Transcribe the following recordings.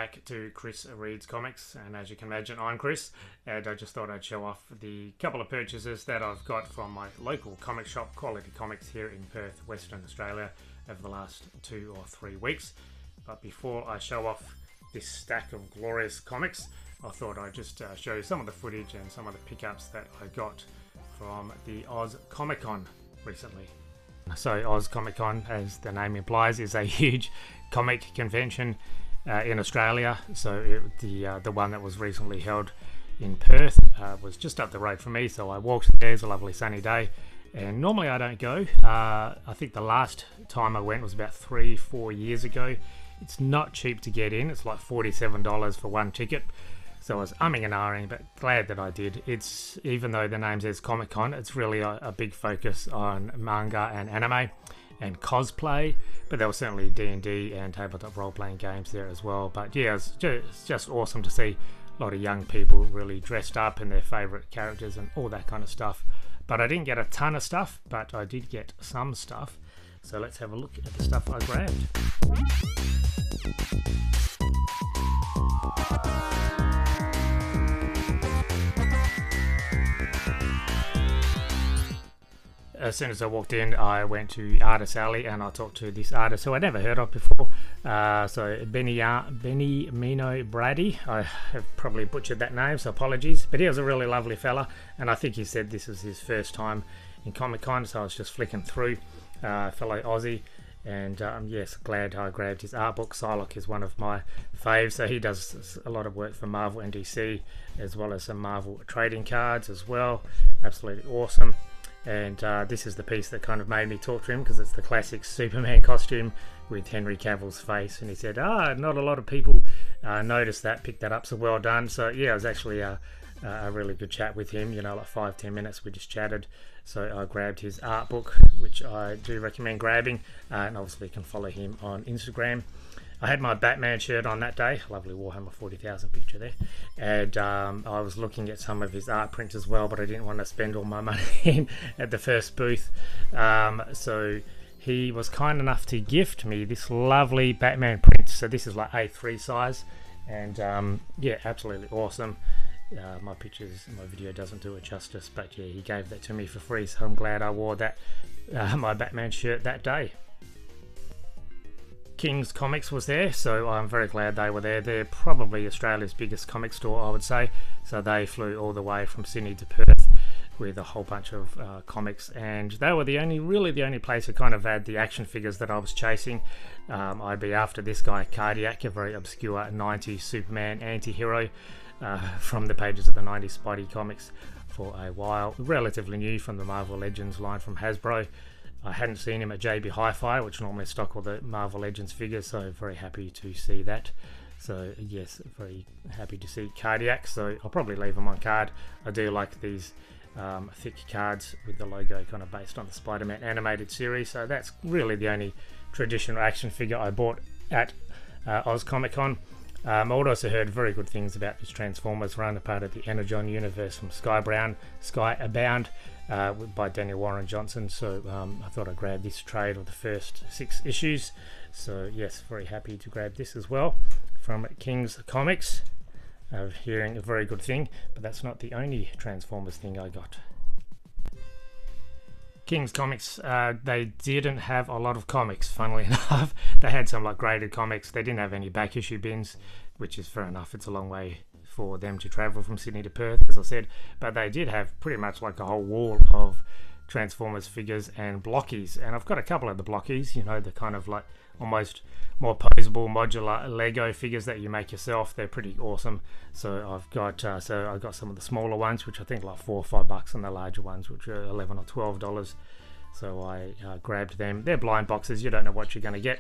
back to Chris Reads Comics, and as you can imagine, I'm Chris, and I just thought I'd show off the couple of purchases that I've got from my local comic shop, Quality Comics, here in Perth, Western Australia, over the last 2 or 3 weeks. But before I show off this stack of glorious comics, I thought I'd just show you some of the footage and some of the pickups that I got from the Oz Comic Con recently. So Oz Comic Con, as the name implies, is a huge comic convention in Australia. So the one that was recently held in Perth was just up the road from me, so I walked there. It's a lovely sunny day, and normally I don't go. I think the last time I went was about 3-4 years ago. It's not cheap to get in. It's like $47 for one ticket. So I was umming and ahhing, but glad that I did. It's, even though the name says Comic Con, it's really a big focus on manga and anime and cosplay, but there was certainly D&D and tabletop role-playing games there as well. But yeah, it's just awesome to see a lot of young people really dressed up in their favourite characters and all that kind of stuff. But I didn't get a ton of stuff, but I did get some stuff. So let's have a look at the stuff I grabbed. As soon as I walked in, I went to Artist Alley and I talked to this artist who I'd never heard of before. So Benny Mino Brady. I have probably butchered that name, so apologies. But he was a really lovely fella, and I think he said this was his first time in Comic Con, so I was just flicking through, fellow Aussie. And yes, glad I grabbed his art book. Psylocke is one of my faves, so he does a lot of work for Marvel and DC, as well as some Marvel trading cards as well. Absolutely awesome. And this is the piece that kind of made me talk to him, because it's the classic Superman costume with Henry Cavill's face, and he said, not a lot of people noticed that, picked that up, so well done. So yeah, it was actually a really good chat with him, like 5-10 minutes we just chatted. So I grabbed his art book, which I do recommend grabbing, and obviously you can follow him on Instagram. I had my Batman shirt on that day, lovely Warhammer 40,000 picture there, and I was looking at some of his art prints as well, but I didn't want to spend all my money at the first booth. So he was kind enough to gift me this lovely Batman print. So this is like A3 size, and yeah, absolutely awesome. My video doesn't do it justice, but yeah, he gave that to me for free, so I'm glad I wore that my Batman shirt that day. King's Comics was there, so I'm very glad they were there. They're probably Australia's biggest comic store, I would say. So they flew all the way from Sydney to Perth with a whole bunch of comics, and they were really the only place who kind of had the action figures that I was chasing. I'd be after this guy, Cardiac, a very obscure 90s Superman anti-hero from the pages of the 90s Spidey comics for a while. Relatively new from the Marvel Legends line from Hasbro. I hadn't seen him at JB Hi-Fi, which normally stock all the Marvel Legends figures, so very happy to see that. So yes, very happy to see Cardiac, so I'll probably leave him on card. I do like these thick cards with the logo kind of based on the Spider-Man animated series, so that's really the only traditional action figure I bought at Oz Comic Con. I'd also heard very good things about this Transformers run, a part of the Energon universe from Skybound by Daniel Warren Johnson. So I thought I'd grab this trade of the first 6 issues. So yes, very happy to grab this as well from King's Comics. Hearing a very good thing, but that's not the only Transformers thing I got. King's Comics, they didn't have a lot of comics, funnily enough. They had some like graded comics. They didn't have any back issue bins, which is fair enough. It's a long way for them to travel from Sydney to Perth, as I said. But they did have pretty much like a whole wall of Transformers figures and blockies. And I've got a couple of the blockies, the kind of like almost more posable modular Lego figures that you make yourself. They're pretty awesome. So I've got I got some of the smaller ones, which I think like $4 or $5, and the larger ones, which are $11 or $12. So I grabbed them. They're blind boxes. You don't know what you're going to get,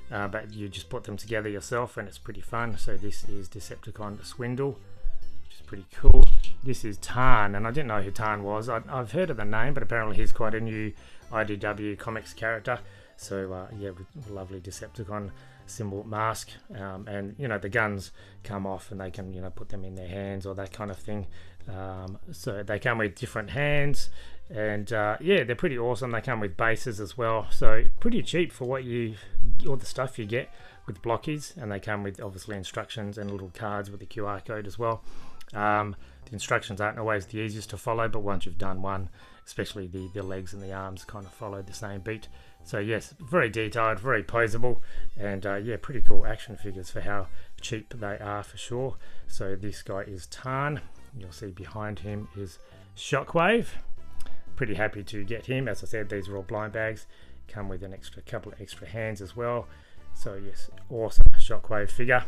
but you just put them together yourself, and it's pretty fun. So this is Decepticon Swindle, which is pretty cool. This is Tarn, and I didn't know who Tarn was. I've heard of the name, but apparently he's quite a new IDW Comics character. So yeah, lovely Decepticon symbol mask, and you know the guns come off and they can, you know, put them in their hands or that kind of thing. So they come with different hands, and yeah, they're pretty awesome. They come with bases as well, so pretty cheap for all the stuff you get with blockies, and they come with obviously instructions and little cards with the QR code as well. The instructions aren't always the easiest to follow, but once you've done one, especially the legs and the arms kind of follow the same beat. So yes, very detailed, very poseable, and yeah, pretty cool action figures for how cheap they are for sure. So this guy is Tarn. You'll see behind him is Shockwave. Pretty happy to get him. As I said, these are all blind bags. Come with an couple of extra hands as well. So yes, awesome Shockwave figure.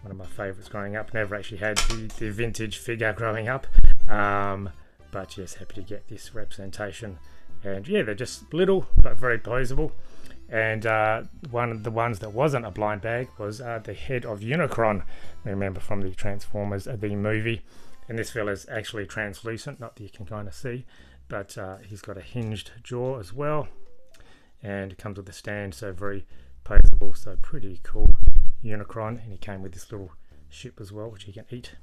One of my favourites growing up. Never actually had the vintage figure growing up, but yes, happy to get this representation. And yeah, they're just little but very poseable. And one of the ones that wasn't a blind bag was the head of Unicron. Remember from the Transformers, the movie. And this fella's actually translucent, not that you can kind of see, but he's got a hinged jaw as well. And it comes with a stand, so very poseable, so pretty cool Unicron. And he came with this little ship as well, which you can eat.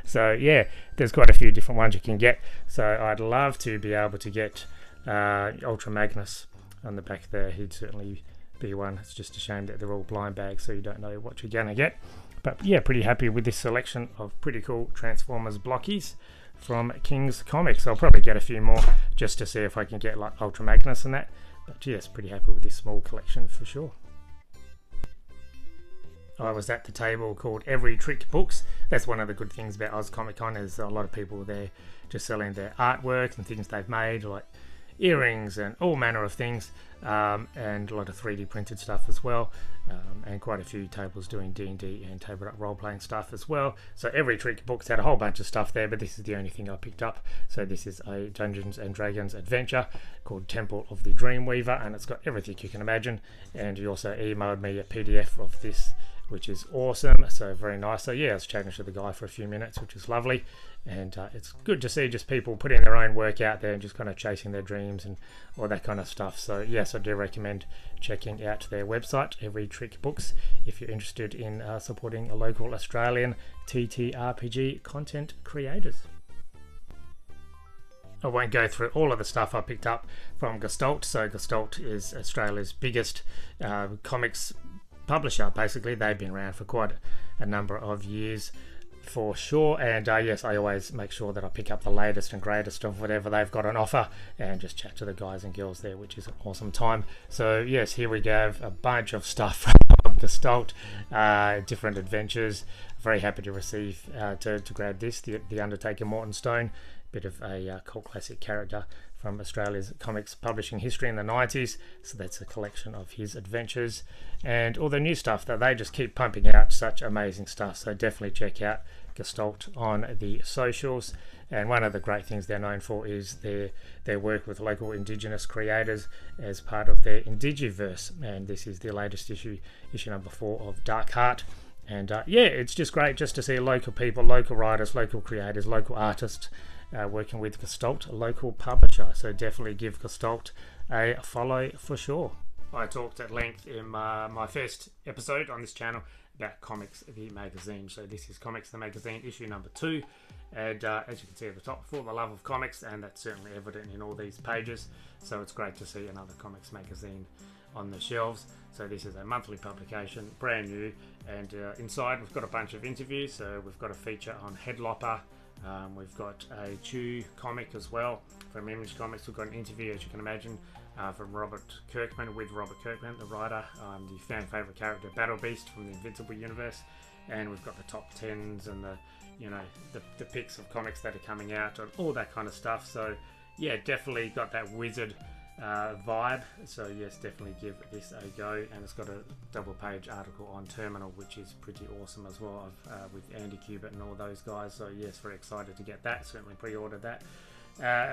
So yeah, there's quite a few different ones you can get. So I'd love to be able to get Ultra Magnus on the back there. He'd certainly be one. It's just a shame that they're all blind bags, so you don't know what you're gonna get. But yeah, pretty happy with this selection of pretty cool Transformers blockies from King's Comics. I'll probably get a few more just to see if I can get like Ultra Magnus and that. But yes, pretty happy with this small collection for sure. I was at the table called Every Trick Books. That's one of the good things about Oz Comic Con, is a lot of people there just selling their artwork and things they've made, like earrings and all manner of things, and a lot of 3D printed stuff as well, and quite a few tables doing D&D and tabletop role-playing stuff as well. So Every Trick Books had a whole bunch of stuff there, but this is the only thing I picked up. So this is a Dungeons and Dragons adventure called Temple of the Dreamweaver, and it's got everything you can imagine. And you also emailed me a PDF of this, which is awesome, so very nice. So yeah, I was chatting to the guy for a few minutes, which is lovely, and it's good to see just people putting their own work out there and just kind of chasing their dreams and all that kind of stuff. So yes, I do recommend checking out their website, Every Trick Books, if you're interested in supporting a local Australian TTRPG content creators. I won't go through all of the stuff I picked up from Gestalt. So Gestalt is Australia's biggest comics publisher. Basically, they've been around for quite a number of years for sure, and yes, I always make sure that I pick up the latest and greatest of whatever they've got on offer and just chat to the guys and girls there, which is an awesome time. So yes, here we go, a bunch of stuff from Gestalt, different adventures. Very happy to receive to grab this, the Undertaker Mortonstone, bit of a cult classic character from Australia's comics publishing history in the 90s. So that's a collection of his adventures and all the new stuff that they just keep pumping out. Such amazing stuff. So definitely check out Gestalt on the socials. And one of the great things they're known for is their work with local Indigenous creators as part of their Indigiverse. And this is the latest issue number 4 of Dark Heart. And yeah, it's just great just to see local people, local writers, local creators, local artists working with Gestalt, a local publisher. So definitely give Gestalt a follow for sure. I talked at length in my first episode on this channel about Comics the Magazine. So this is Comics the Magazine issue number 2, and as you can see at the top, for the love of comics, and that's certainly evident in all these pages. So it's great to see another comics magazine on the shelves. So this is a monthly publication, brand new, and inside we've got a bunch of interviews. So we've got a feature on Headlopper. We've got a Chew comic as well from Image Comics. We've got an interview, as you can imagine, from Robert Kirkman, with Robert Kirkman, the writer, the fan favourite character Battle Beast from the Invincible universe. And we've got the top 10s and the picks of comics that are coming out and all that kind of stuff. So yeah, definitely got that wizard vibe. So yes, definitely give this a go. And it's got a double page article on Terminal, which is pretty awesome as well, with Andy Kubert and all those guys. So yes, very excited to get that. Certainly pre-ordered that.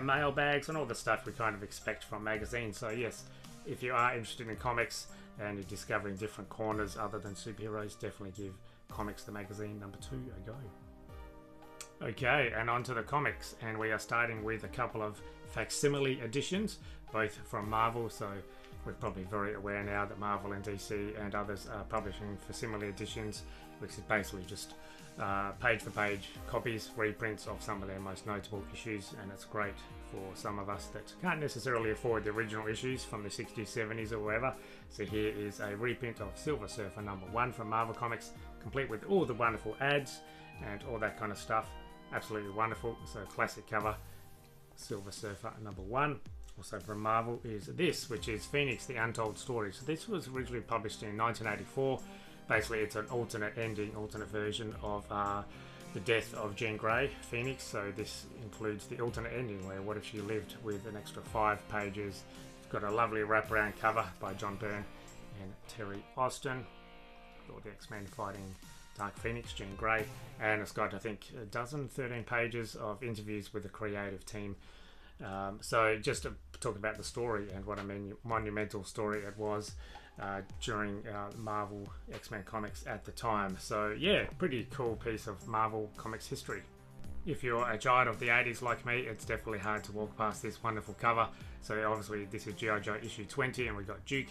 Mailbags and all the stuff we kind of expect from magazines. So yes, if you are interested in comics and you're discovering different corners other than superheroes, definitely give Comics the Magazine number 2 a go. Okay, and on to the comics, and we are starting with a couple of facsimile editions, both from Marvel. So we're probably very aware now that Marvel and DC and others are publishing facsimile editions, which is basically just page for page copies, reprints of some of their most notable issues, and it's great for some of us that can't necessarily afford the original issues from the 60s, 70s or whatever. So here is a reprint of Silver Surfer #1 from Marvel Comics, complete with all the wonderful ads and all that kind of stuff. Absolutely wonderful. So classic cover, Silver Surfer #1. Also from Marvel is this, which is Phoenix, The Untold Story. So this was originally published in 1984. Basically, it's an alternate ending, alternate version of the death of Jean Grey, Phoenix. So this includes the alternate ending where what if she lived, with an extra 5 pages. It's got a lovely wraparound cover by John Byrne and Terry Austin. All the X-Men fighting Dark Phoenix, Jean Grey. And it's got, I think, 13 pages of interviews with the creative team. So just to talk about the story and what a monumental story it was during Marvel X-Men comics at the time. So yeah, pretty cool piece of Marvel Comics history. If you're a child of the 80s like me, it's definitely hard to walk past this wonderful cover. So obviously this is G.I. Joe issue 20, and we got Duke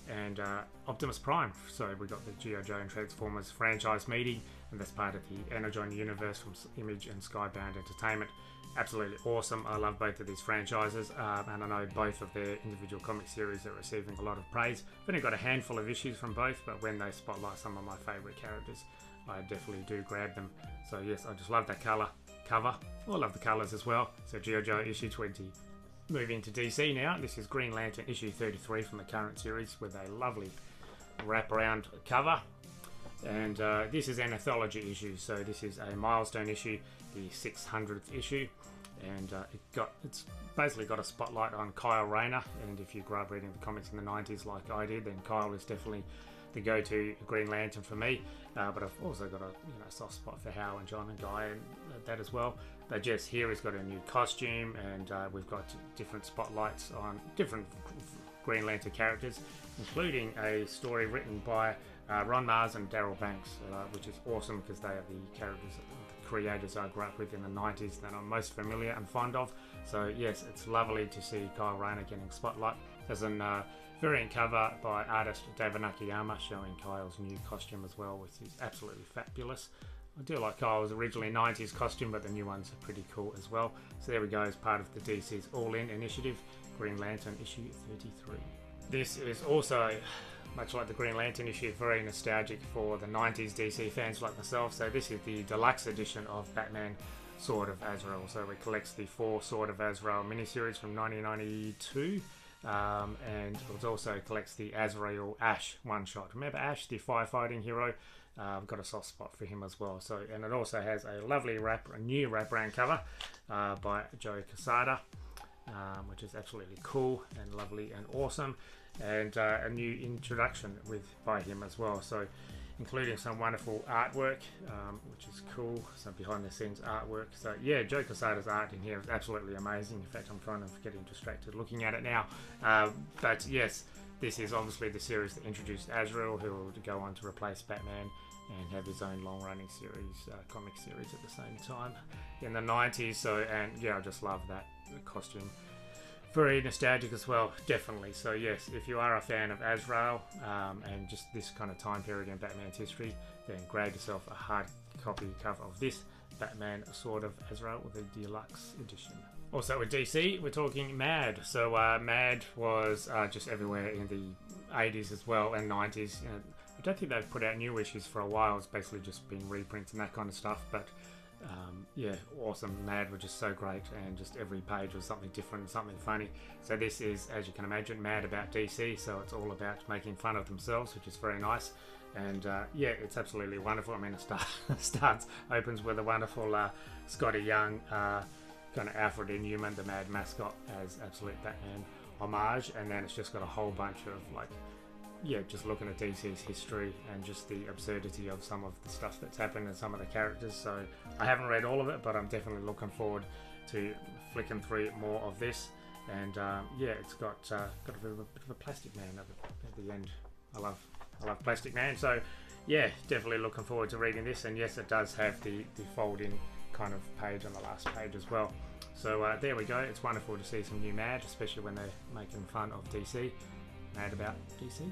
and Optimus Prime. So we got the G.I. Joe and Transformers franchise meeting, and that's part of the Energon universe from Image and Skybound Entertainment. Absolutely awesome. I love both of these franchises, and I know both of their individual comic series are receiving a lot of praise. I've only got a handful of issues from both, but when they spotlight some of my favourite characters, I definitely do grab them. So yes, I just love that cover. I love the colours as well. So G.I. Joe issue 20. Moving to DC now, this is Green Lantern issue 33 from the current series with a lovely wraparound cover. And this is an anthology issue, so this is a milestone issue, the 600th issue, and it's basically got a spotlight on Kyle Rayner. And if you grew up reading the comics in the 90s like I did, then Kyle is definitely the go-to Green Lantern for me. But I've also got a soft spot for Hal and John and Guy and that as well. But Jess here has got a new costume, and we've got different spotlights on different Green Lantern characters, including a story written by Ron Mars and Daryl Banks, which is awesome because they are the characters, the creators I grew up with in the 90s that I'm most familiar and fond of. So yes, it's lovely to see Kyle Rayner getting spotlight. There's a variant cover by artist David Nakayama showing Kyle's new costume as well, which is absolutely fabulous. I do like Kyle's originally 90s costume, but the new ones are pretty cool as well. So there we go, as part of the DC's All In initiative, Green Lantern issue 33. This is also, much like the Green Lantern issue, very nostalgic for the 90s DC fans like myself. So this is the deluxe edition of Batman Sword of Azrael. So it collects the 4 Sword of Azrael miniseries from 1992. And it also collects the Azrael Ash one-shot. Remember Ash, the firefighting hero? I've got a soft spot for him as well. So, and it also has a lovely new wraparound cover by Joe Quesada, which is absolutely cool and lovely and awesome, and a new introduction by him as well. So, including some wonderful artwork, which is cool. Some behind-the-scenes artwork. So yeah, Joe Quesada's art in here is absolutely amazing. In fact, I'm kind of getting distracted looking at it now. But yes, this is obviously the series that introduced Azrael, who will go on to replace Batman and have his own long-running series, comic series at the same time in the 90s. So, and yeah, I just love that costume. Very nostalgic as well, definitely. So yes, if you are a fan of Azrael and just this kind of time period in Batman's history, then grab yourself a hard copy cover of this Batman Sword of Azrael with the deluxe edition. Also with DC, we're talking Mad. So Mad was just everywhere in the 80s as well and 90s. I don't think they've put out new issues for a while. It's basically just been reprints and that kind of stuff. But yeah, awesome. Mad were just so great, and just every page was something different, something funny. So this is, as you can imagine, Mad about DC. So it's all about making fun of themselves, which is very nice. And yeah, it's absolutely wonderful. I mean, it opens with a wonderful Scotty Young, kind of Alfred Inhuman, the Mad mascot, as absolute Batman homage, and then it's just got a whole bunch of just looking at DC's history and just the absurdity of some of the stuff that's happened and some of the characters. So I haven't read all of it, but I'm definitely looking forward to flicking through more of this. And yeah, it's got a bit of a Plastic Man at the end. I love Plastic Man. So yeah, definitely looking forward to reading this. And yes, it does have the fold-in kind of page on the last page as well. So there we go. It's wonderful to see some new Mad, especially when they're making fun of DC. mad about DC.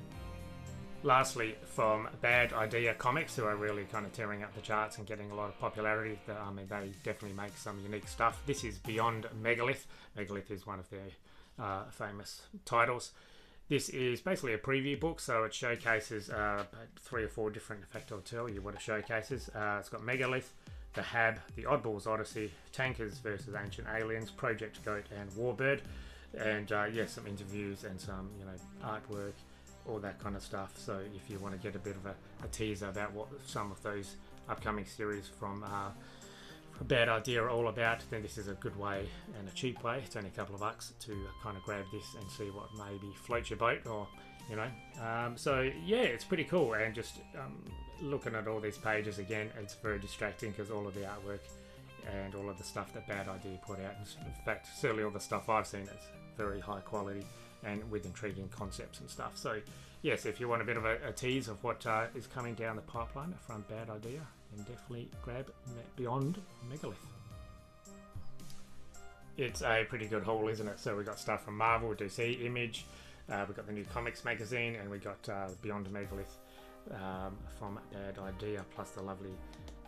Lastly, from Bad Idea Comics, who are really kind of tearing up the charts and getting a lot of popularity. I mean, they definitely make some unique stuff. This is Beyond Megalith. Megalith is one of their famous titles. This is basically a preview book, so it showcases 3 or 4 different, in fact I'll tell you what it showcases. It's got Megalith, the Hab, the Oddballs Odyssey, Tankers versus Ancient Aliens, Project Goat and Warbird, and yeah, some interviews and some, you know, artwork, all that kind of stuff. So if you want to get a bit of a teaser about what some of those upcoming series from Bad Idea are all about, then this is a good way and a cheap way. It's only a couple of bucks to kind of grab this and see what maybe floats your boat, or you know. So yeah, it's pretty cool. And just looking at all these pages again, it's very distracting because all of the artwork and all of the stuff that Bad Idea put out, in fact certainly all the stuff I've seen, is very high quality and with intriguing concepts and stuff. So yes, if you want a bit of a tease of what is coming down the pipeline from Bad Idea, then definitely grab Beyond Megalith. It's a pretty good haul, isn't it? So we got stuff from Marvel, DC, Image, we got the new comics magazine, and we got Beyond Megalith from Bad Idea, plus the lovely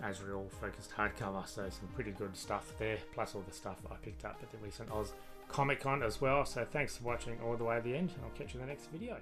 Azrael focused hardcover. So some pretty good stuff there, plus all the stuff I picked up at the recent Oz Comic Con as well. So thanks for watching all the way to the end, and I'll catch you in the next video.